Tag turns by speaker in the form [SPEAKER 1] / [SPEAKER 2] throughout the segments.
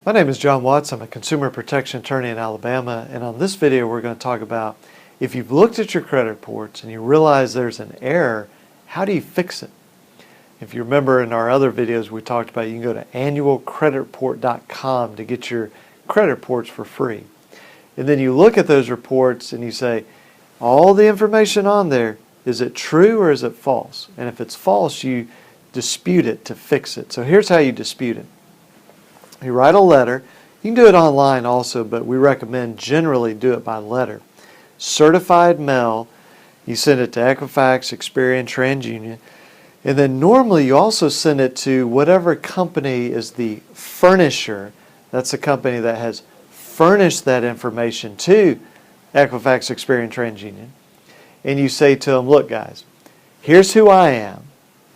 [SPEAKER 1] My name is John Watts. I'm a consumer protection attorney in Alabama, and on this video we're going to talk about if you've looked at your credit reports and you realize there's an error, how do you fix it? If you remember in our other videos we talked about, you can go to annualcreditreport.com to get your credit reports for free. And then you look at those reports and you say, all the information on there, is it true or is it false? And if it's false, you dispute it to fix it. So here's how you dispute it. You write a letter. You can do it online also, but we recommend generally do it by letter. Certified mail, you send it to Equifax, Experian, TransUnion, and then normally you also send it to whatever company is the furnisher. That's the company that has furnished that information to Equifax, Experian, TransUnion. And you say to them, look guys, here's who I am.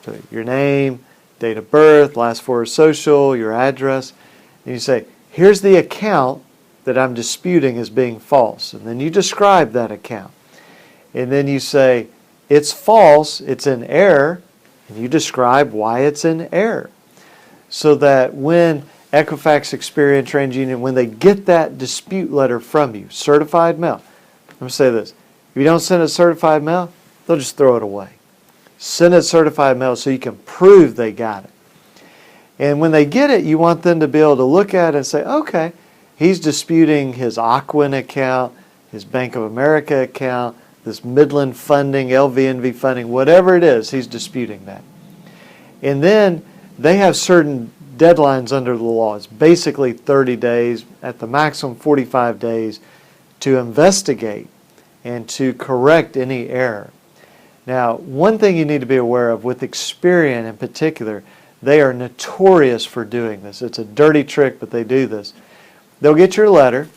[SPEAKER 1] So your name, date of birth, last four of social, your address. And you say, here's the account that I'm disputing as being false. And then you describe that account. And then you say, it's false, it's in error, and you describe why it's in error. So that when Equifax, Experian, TransUnion, when they get that dispute letter from you, certified mail, I'm going to say this, if you don't send it certified mail, they'll just throw it away. Send it certified mail so you can prove they got it. And when they get it, you want them to be able to look at it and say, okay, he's disputing his Ocwen account, his Bank of America account, this Midland funding, LVNV funding, whatever it is, he's disputing that. And then they have certain deadlines under the law. It's basically 30 days, at the maximum 45 days, to investigate and to correct any error. Now, one thing you need to be aware of with Experian in particular, they are notorious for doing this. It's a dirty trick, but they do this. They'll get your letter.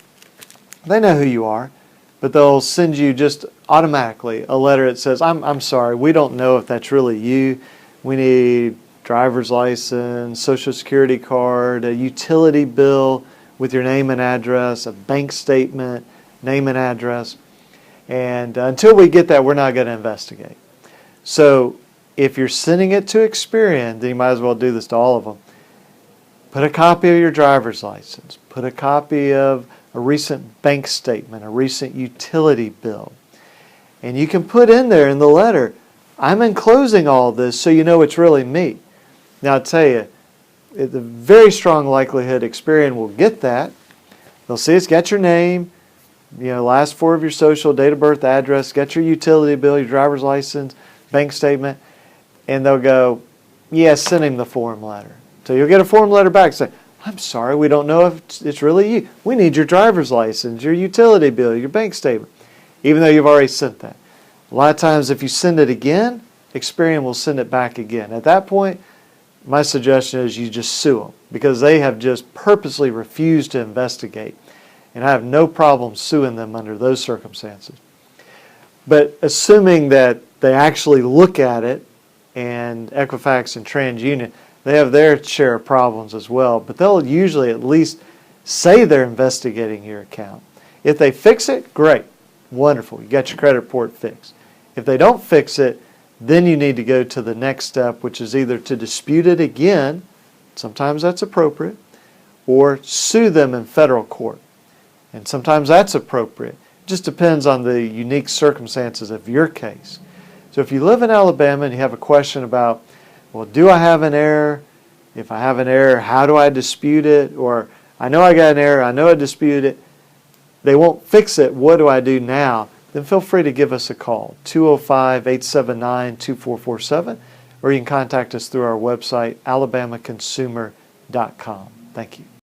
[SPEAKER 1] They know who you are, but they'll send you just automatically a letter that says, I'm sorry, we don't know if that's really you. We need driver's license, social security card, a utility bill with your name and address, a bank statement, name and address. And until we get that, we're not going to investigate. So if you're sending it to Experian, then you might as well do this to all of them. Put a copy of your driver's license. Put a copy of a recent bank statement, a recent utility bill. And you can put in there in the letter, I'm enclosing all this so you know it's really me. Now I'll tell you, the very strong likelihood Experian will get that. They'll see it's got your name, last four of your social, date of birth, address, got your utility bill, your driver's license, bank statement, and they'll go, yeah, send him the form letter. So you'll get a form letter back saying, I'm sorry, we don't know if it's really you. We need your driver's license, your utility bill, your bank statement, even though you've already sent that. A lot of times if you send it again, Experian will send it back again. At that point, my suggestion is you just sue them because they have just purposely refused to investigate. And I have no problem suing them under those circumstances. But assuming that they actually look at it, and Equifax and TransUnion, they have their share of problems as well, but they'll usually at least say they're investigating your account. If they fix it, great, wonderful, you got your credit report fixed. If they don't fix it, then you need to go to the next step, which is either to dispute it again, sometimes that's appropriate, or sue them in federal court. And sometimes that's appropriate. It just depends on the unique circumstances of your case. So if you live in Alabama and you have a question about, well, do I have an error? If I have an error, how do I dispute it? Or I know I got an error, I know I disputed it, they won't fix it, what do I do now? Then feel free to give us a call, 205-879-2447, or you can contact us through our website, alabamaconsumer.com. Thank you.